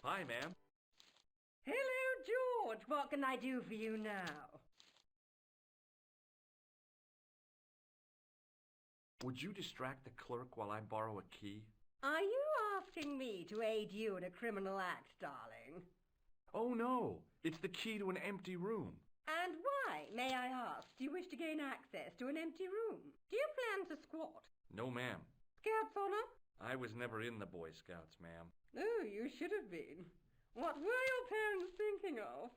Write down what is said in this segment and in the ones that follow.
Hi, ma'am. Hello, George. What can I do for you now? Would you distract the clerk while I borrow a key? Are you asking me to aid you in a criminal act, darling? Oh, no. It's the key to an empty room. And why, may I ask, do you wish to gain access to an empty room? Do you plan to squat? No, ma'am. Scouts honor? I was never in the Boy Scouts, ma'am. Oh, you should have been. What were your parents thinking of?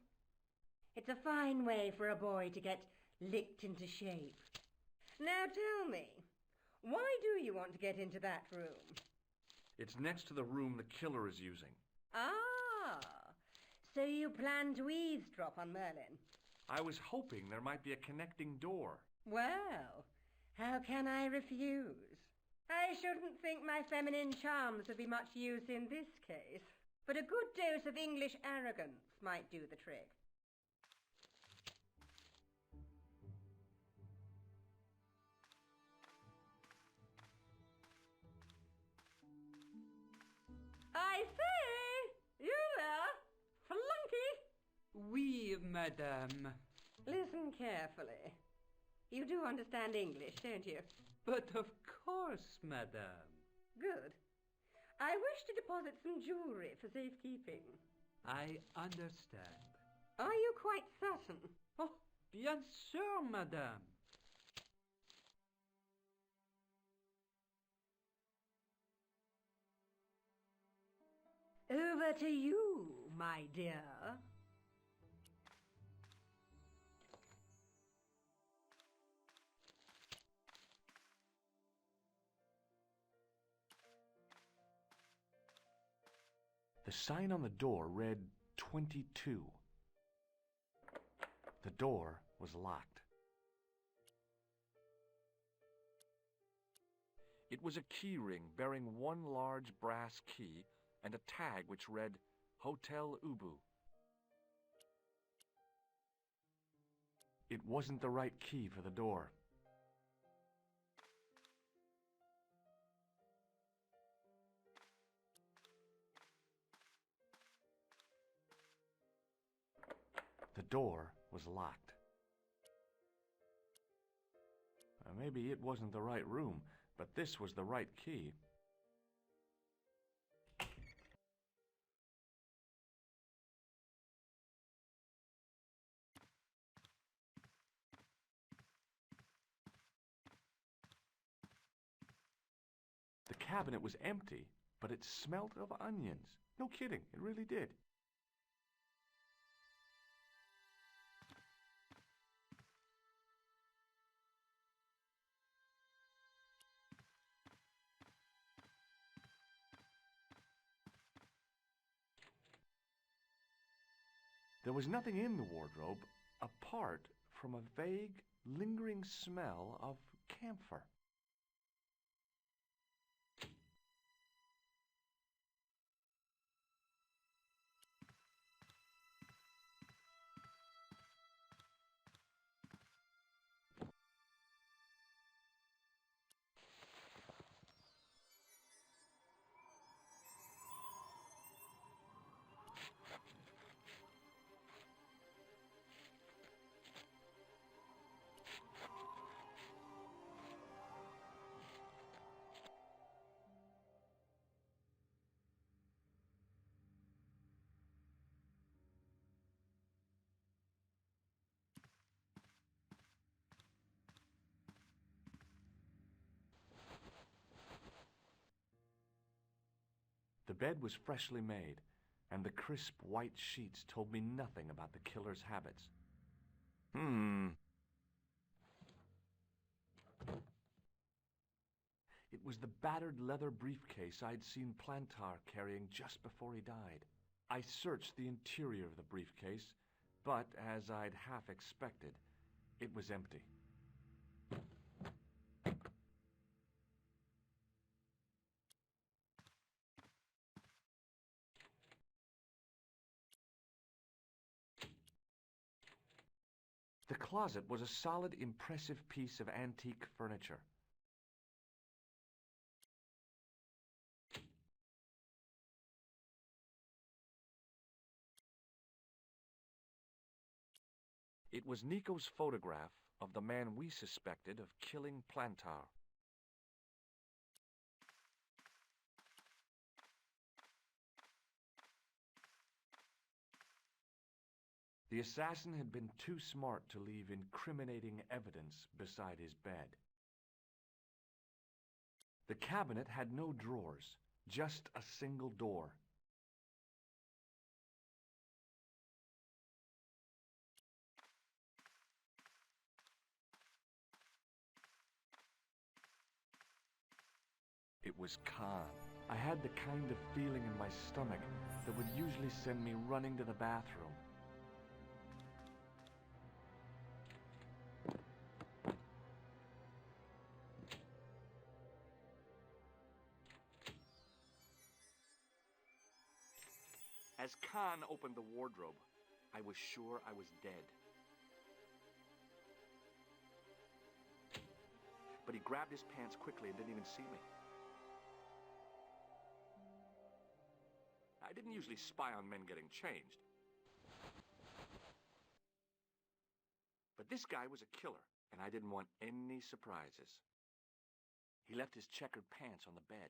It's a fine way for a boy to get licked into shape. Now tell me, why do you want to get into that room? It's next to the room the killer is using. Ah, so you plan to eavesdrop on Merlin? I was hoping there might be a connecting door. Well, how can I refuse? I shouldn't think my feminine charms would be much use in this case, but a good dose of English arrogance might do the trick. I say! You there? Flunky! Oui, madame. Listen carefully. You do understand English, don't you? But of course, madame. Good. I wish to deposit some jewelry for safekeeping. I understand. Are you quite certain? Oh, bien sûr, madame. Over to you, my dear. The sign on the door read 22. The door was locked. It was a key ring bearing one large brass key and a tag which read Hotel Ubu. It wasn't the right key for the door. The door was locked. Maybe it wasn't the right room, but this was the right key. The cabinet was empty, but it smelt of onions. No kidding, it really did. There was nothing in the wardrobe apart from a vague, lingering smell of camphor. The bed was freshly made, and the crisp white sheets told me nothing about the killer's habits. It was the battered leather briefcase I'd seen Plantar carrying just before he died. I searched the interior of the briefcase, but as I'd half expected, it was empty. The closet was a solid, impressive piece of antique furniture. It was Nico's photograph of the man we suspected of killing Plantar. The assassin had been too smart to leave incriminating evidence beside his bed. The cabinet had no drawers, just a single door. It was Khan. I had the kind of feeling in my stomach that would usually send me running to the bathroom. As Khan opened the wardrobe, I was sure I was dead. But he grabbed his pants quickly and didn't even see me. I didn't usually spy on men getting changed. But this guy was a killer, and I didn't want any surprises. He left his checkered pants on the bed.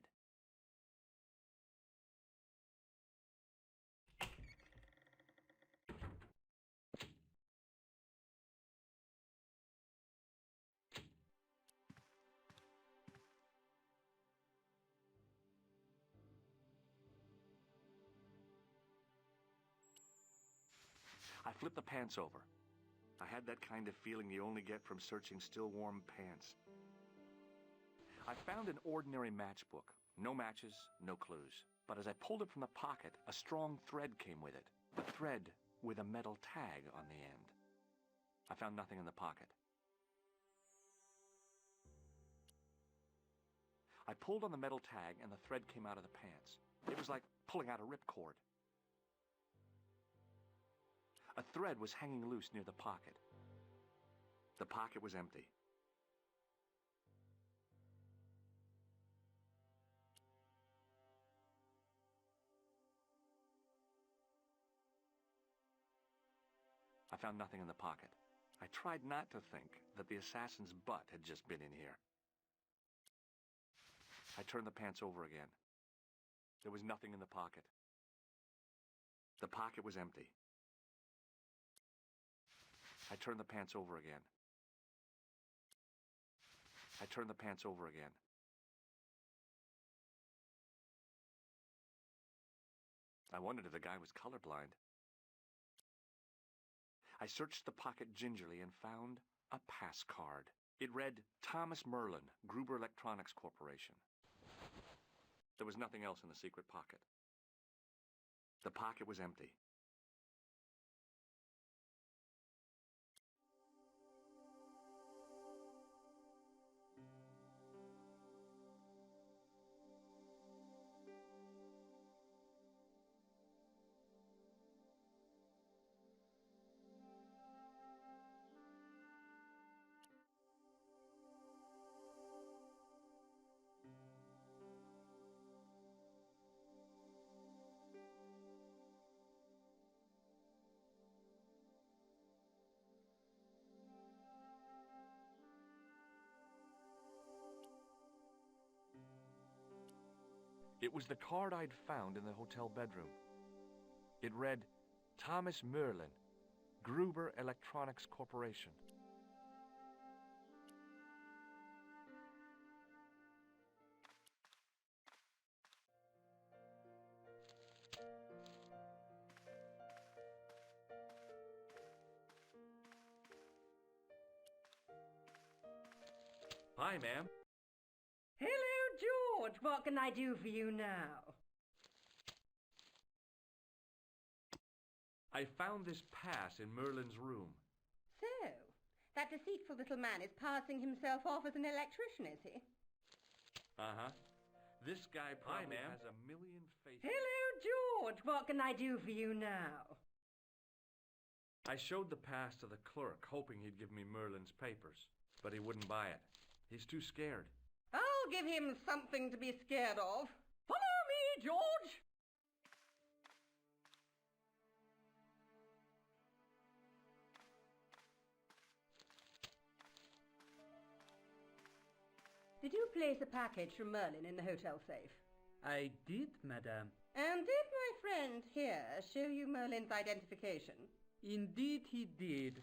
I flipped the pants over. I had that kind of feeling you only get from searching still warm pants. I found an ordinary matchbook. No matches, no clues. But as I pulled it from the pocket, a strong thread came with it. A thread with a metal tag on the end. I found nothing in the pocket. I pulled on the metal tag and the thread came out of the pants. It was like pulling out a ripcord. A thread was hanging loose near the pocket. The pocket was empty. I found nothing in the pocket. I tried not to think that the assassin's butt had just been in here. I turned the pants over again. There was nothing in the pocket. The pocket was empty. I turned the pants over again. I turned the pants over again. I wondered if the guy was colorblind. I searched the pocket gingerly and found a pass card. It read, Thomas Merlin, Gruber Electronics Corporation. There was nothing else in the secret pocket. The pocket was empty. It was the card I'd found in the hotel bedroom. It read, Thomas Merlin, Gruber Electronics Corporation. Hi, ma'am. Hello, George. What can I do for you now? I found this pass in Merlin's room. So, that deceitful little man is passing himself off as an electrician, is he? Uh-huh. This guy probably has a million faces. Hello, George. What can I do for you now? I showed the pass to the clerk, hoping he'd give me Merlin's papers, but he wouldn't buy it. He's too scared. I'll give him something to be scared of. Follow me, George! Did you place a package from Merlin in the hotel safe? I did, madame. And did my friend here show you Merlin's identification? Indeed he did,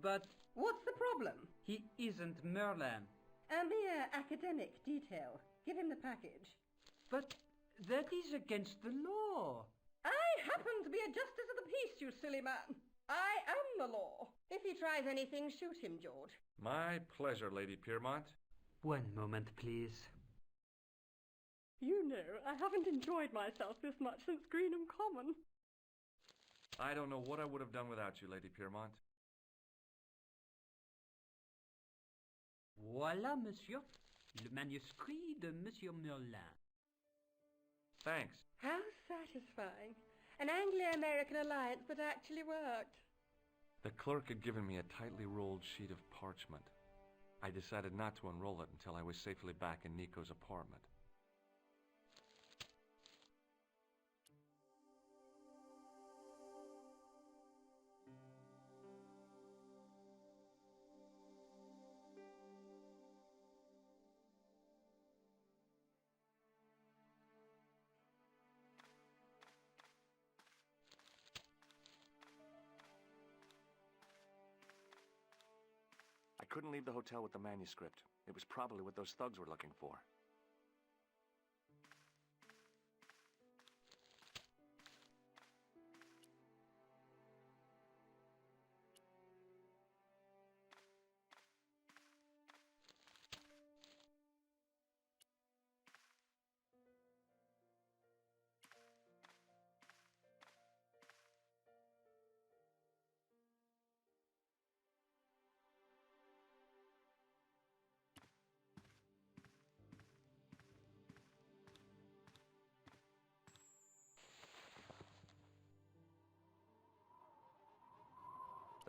but What's the problem? he isn't Merlin. A mere academic detail. Give him the package. But that is against the law. I happen to be a justice of the peace, you silly man. I am the law. If he tries anything, shoot him, George. My pleasure, Lady Piermont. One moment, please. You know, I haven't enjoyed myself this much since Greenham Common. I don't know what I would have done without you, Lady Piermont. Voilà, monsieur. Le manuscrit de Monsieur Merlin. Thanks. How satisfying. An Anglo-American alliance that actually worked. The clerk had given me a tightly rolled sheet of parchment. I decided not to unroll it until I was safely back in Nico's apartment. I couldn't leave the hotel with the manuscript. It was probably what those thugs were looking for.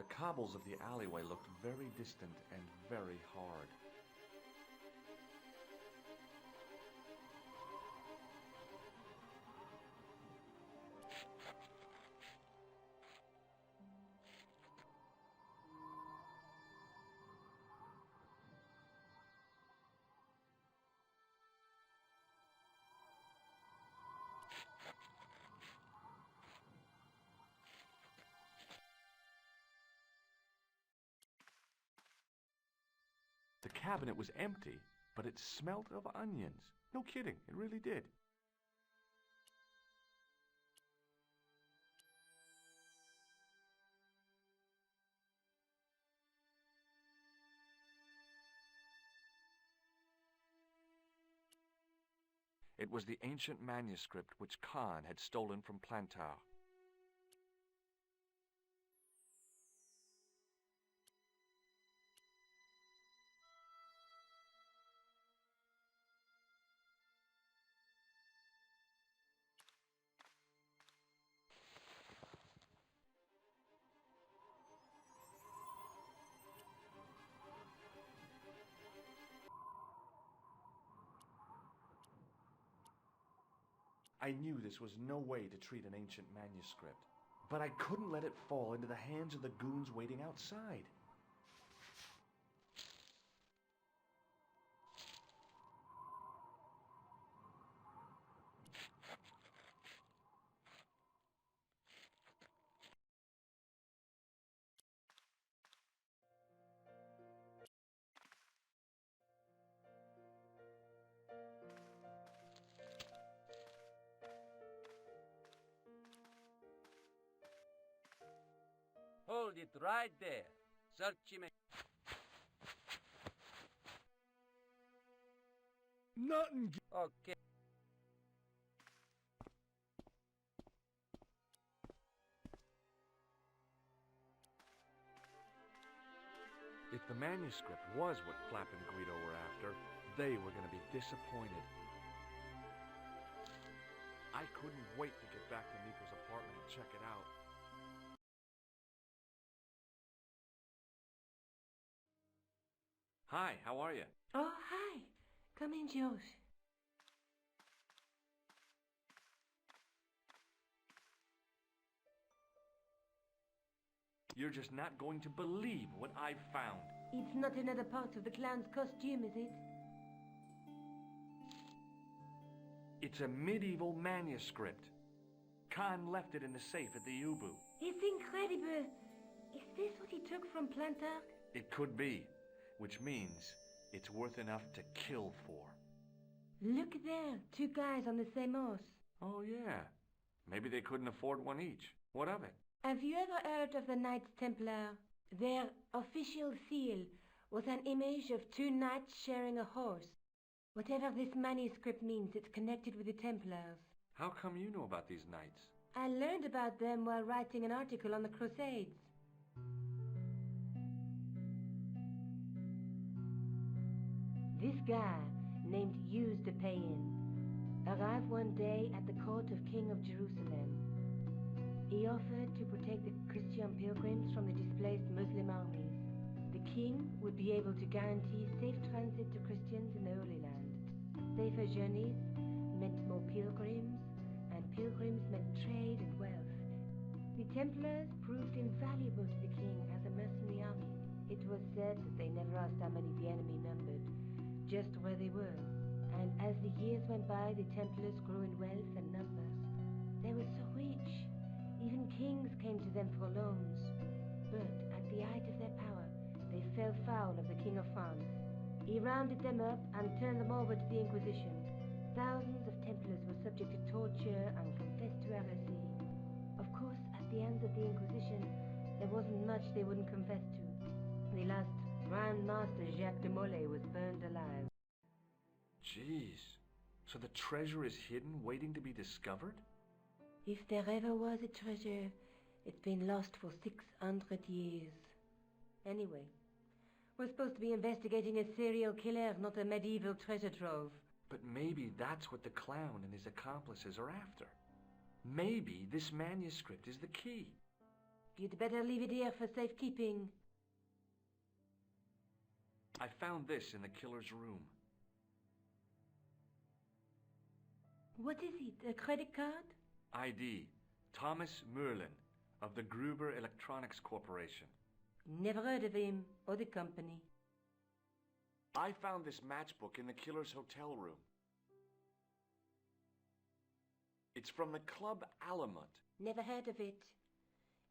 The cobbles of the alleyway looked very distant and very hard. The cabinet was empty, but it smelt of onions. No kidding, it really did. It was the ancient manuscript which Khan had stolen from Plantar. I knew this was no way to treat an ancient manuscript, but I couldn't let it fall into the hands of the goons waiting outside. Hold it right there. Search him. Nothing. Okay. If the manuscript was what Flap and Guido were after, they were going to be disappointed. I couldn't wait to get back to Nico's apartment and check it out. Hi, how are you? Oh, hi. Come in, George. You're just not going to believe what I've found. It's not another part of the clown's costume, is it? It's a medieval manuscript. Khan left it in the safe at the U-boot. It's incredible. Is this what he took from Plantark? It could be, which means it's worth enough to kill for. Look there, 2 guys on the same horse. Oh, yeah. Maybe they couldn't afford one each. What of it? Have you ever heard of the Knights Templar? Their official seal was an image of 2 knights sharing a horse. Whatever this manuscript means, it's connected with the Templars. How come you know about these knights? I learned about them while writing an article on the Crusades. This guy, named Hughes de Payen, arrived one day at the court of King of Jerusalem. He offered to protect the Christian pilgrims from the displaced Muslim armies. The king would be able to guarantee safe transit to Christians in the Holy Land. Safer journeys meant more pilgrims, and pilgrims meant trade and wealth. The Templars proved invaluable to the king as a mercenary army. It was said that they never asked how many the enemy numbered, just where they were. And as the years went by, the Templars grew in wealth and numbers. They were so rich, even kings came to them for loans. But at the height of their power, they fell foul of the King of France. He rounded them up and turned them over to the Inquisition. Thousands of Templars were subject to torture and confessed to heresy. Of course, at the hands of the Inquisition, there wasn't much they wouldn't confess to. The last Grand Master Jacques de Molay was burned alive. Jeez. So the treasure is hidden, waiting to be discovered? If there ever was a treasure, it's been lost for 600 years. Anyway, we're supposed to be investigating a serial killer, not a medieval treasure trove. But maybe that's what the clown and his accomplices are after. Maybe this manuscript is the key. You'd better leave it here for safekeeping. I found this in the killer's room. What is it, a credit card? ID, Thomas Merlin, of the Gruber Electronics Corporation. Never heard of him or the company. I found this matchbook in the killer's hotel room. It's from the Club Alamut. Never heard of it.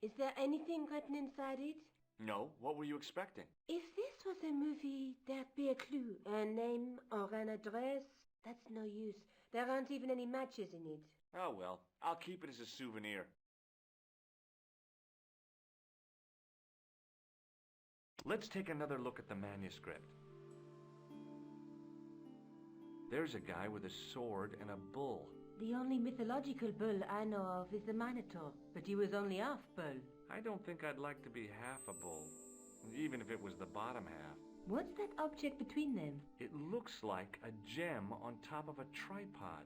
Is there anything written inside it? No, what were you expecting? If this was a movie, there'd be a clue, a name or an address. That's no use. There aren't even any matches in it. Oh well, I'll keep it as a souvenir. Let's take another look at the manuscript. There's a guy with a sword and a bull. The only mythological bull I know of is the Minotaur, but he was only half bull. I don't think I'd like to be half a bull, even if it was the bottom half. What's that object between them? It looks like a gem on top of a tripod.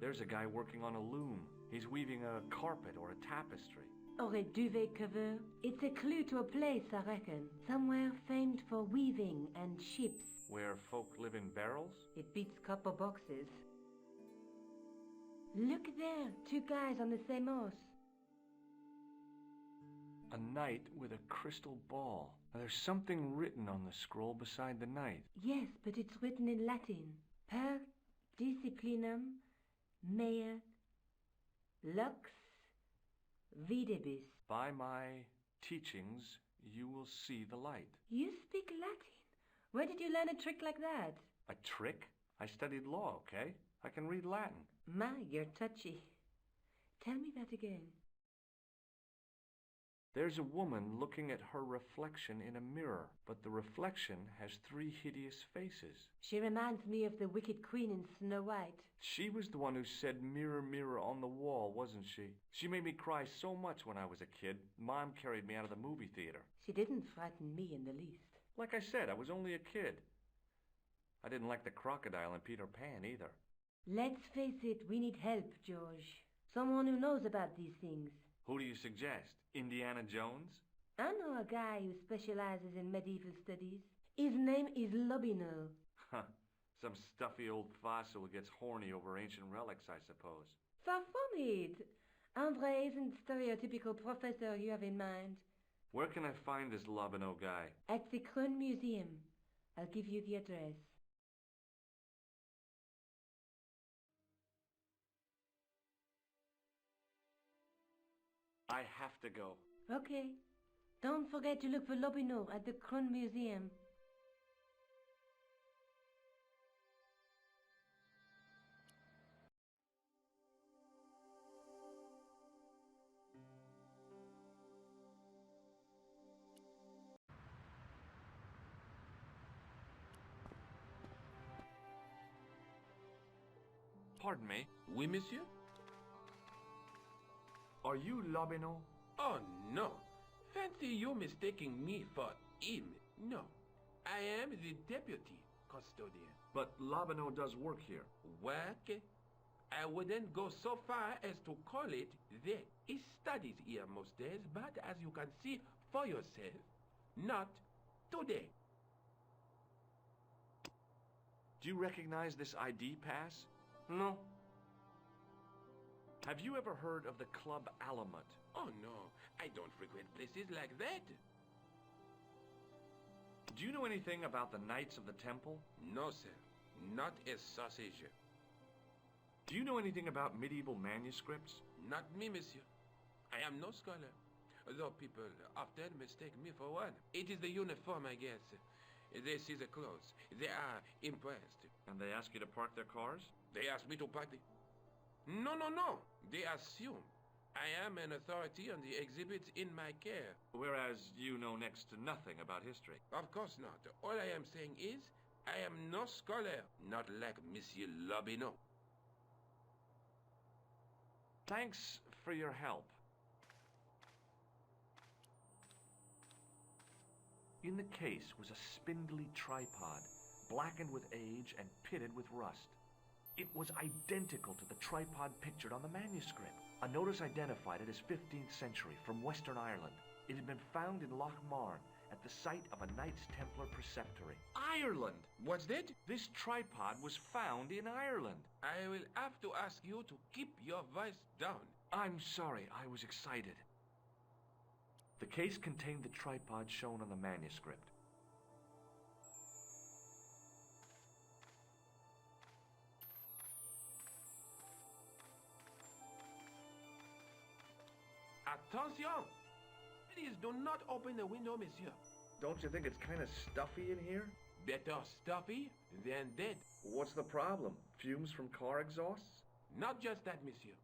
There's a guy working on a loom. He's weaving a carpet or a tapestry. Or a duvet cover. It's a clue to a place, I reckon. Somewhere famed for weaving and ships. Where folk live in barrels? It beats copper boxes. Look there, 2 guys on the same horse. A knight with a crystal ball. Now, there's something written on the scroll beside the knight. Yes, but it's written in Latin. Per disciplinam mea lux videbis. By my teachings, you will see the light. You speak Latin? Where did you learn a trick like that? A trick? I studied law, okay? I can read Latin. My, you're touchy. Tell me that again. There's a woman looking at her reflection in a mirror, but the reflection has 3 hideous faces. She reminds me of the wicked queen in Snow White. She was the one who said, "Mirror, mirror on the wall," wasn't she? She made me cry so much when I was a kid. Mom carried me out of the movie theater. She didn't frighten me in the least. Like I said, I was only a kid. I didn't like the crocodile in Peter Pan either. Let's face it, we need help, George. Someone who knows about these things. Who do you suggest? Indiana Jones? I know a guy who specializes in medieval studies. His name is Lobino. Huh. Some stuffy old fossil who gets horny over ancient relics, I suppose. Far from it. Andre isn't the stereotypical professor you have in mind. Where can I find this Lobino guy? At the Krön Museum. I'll give you the address. I have to go. Okay. Don't forget to look for Lobino at the Krun Museum. Pardon me. Oui, monsieur? Are you Lobino? Oh, no. Fancy you mistaking me for him. No. I am the deputy custodian. But Lobino does work here. Work? I wouldn't go so far as to call it that. He studies here most days, but as you can see for yourself, not today. Do you recognize this ID pass? No. Have you ever heard of the Club Alamut? Oh, no. I don't frequent places like that. Do you know anything about the Knights of the Temple? No, sir. Not a sausage. Do you know anything about medieval manuscripts? Not me, monsieur. I am no scholar. Though people often mistake me for one. It is the uniform, I guess. They see the clothes. They are impressed. And they ask you to park their cars? They ask me to park the... No, no, no. They assume I am an authority on the exhibits in my care. Whereas you know next to nothing about history. Of course not. All I am saying is, I am no scholar, not like Monsieur Lobino. Thanks for your help. In the case was a spindly tripod, blackened with age and pitted with rust. It was identical to the tripod pictured on the manuscript. A notice identified it as 15th century from Western Ireland. It had been found in Loch Marne at the site of a Knights Templar preceptory. Ireland! What's that? This tripod was found in Ireland. I will have to ask you to keep your voice down. I'm sorry, I was excited. The case contained the tripod shown on the manuscript. Attention! Please do not open the window, monsieur. Don't you think it's kind of stuffy in here? Better stuffy than dead. What's the problem? Fumes from car exhausts? Not just that, monsieur.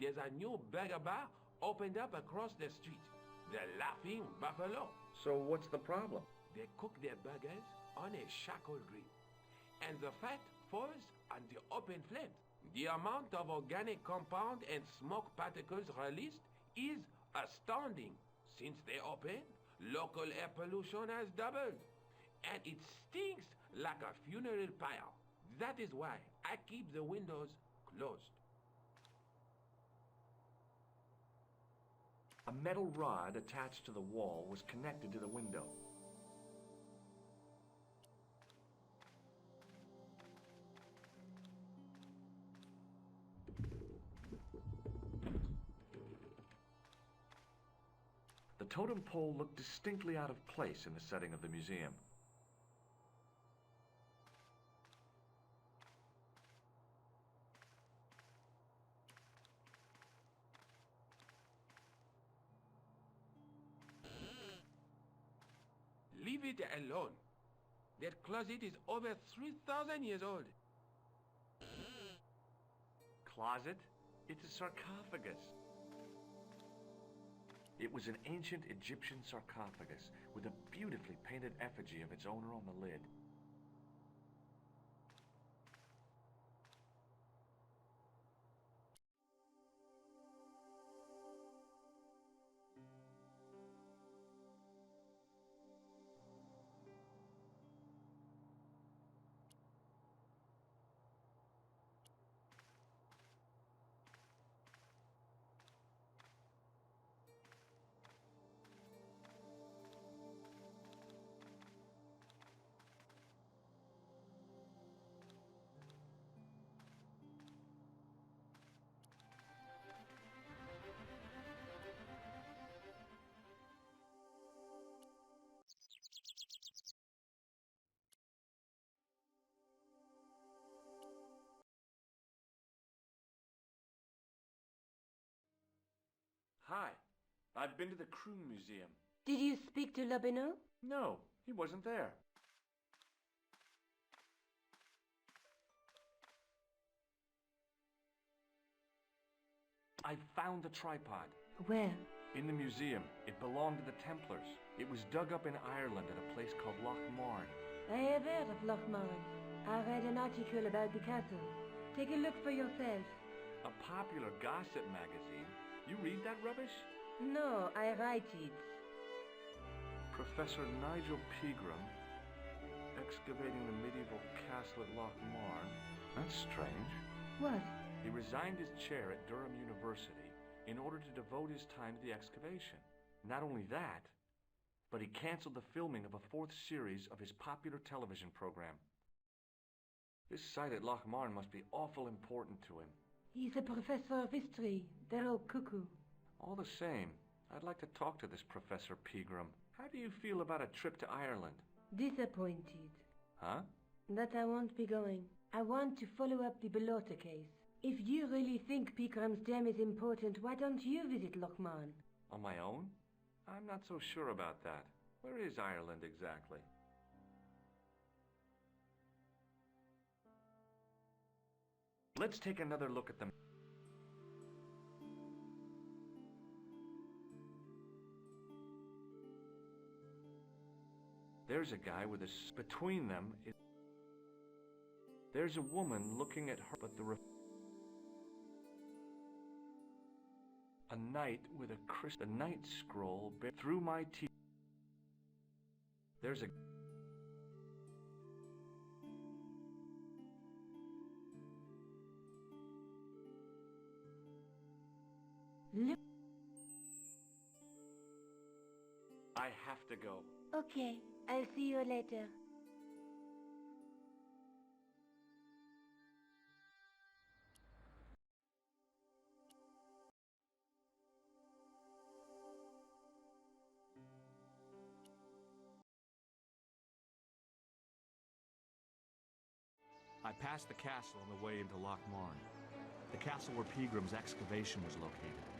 There's a new burger bar opened up across the street. The Laughing Buffalo. So what's the problem? They cook their burgers on a charcoal grill. And the fat falls on the open flame. The amount of organic compound and smoke particles released is astounding. Since they opened, local air pollution has doubled. And it stinks like a funeral pyre. That is why I keep the windows closed. A metal rod attached to the wall was connected to the window. The totem pole looked distinctly out of place in the setting of the museum. Leave it alone. That closet is over 3,000 years old. Closet? It's a sarcophagus. It was an ancient Egyptian sarcophagus with a beautifully painted effigy of its owner on the lid. Hi. I've been to the Crew Museum. Did you speak to Lobineau? No, he wasn't there. I found the tripod. Where? In the museum. It belonged to the Templars. It was dug up in Ireland at a place called Loch Marn. I have heard of Loch Marn. I read an article about the castle. Take a look for yourself. A popular gossip magazine. You read that rubbish? No, I write it. Professor Nigel Pegram, excavating the medieval castle at Loch Marn. That's strange. What? He resigned his chair at Durham University in order to devote his time to the excavation. Not only that, but he canceled the filming of a 4th series of his popular television program. This site at Loch Marn must be awful important to him. He's a professor of history. They're all cuckoo. All the same, I'd like to talk to this Professor Pegram. How do you feel about a trip to Ireland? Disappointed. Huh? That I won't be going. I want to follow up the Bellotta case. If you really think Pegram's gem is important, why don't you visit Loch Marn? On my own? I'm not so sure about that. Where is Ireland exactly? Let's take another look at them. There's a guy with between them. There's a woman looking at her, but a knight with the night scroll through my teeth. There's a Look. I have to go. Okay, I'll see you later. I passed the castle on the way into Loch Marn, the castle where Pegram's excavation was located.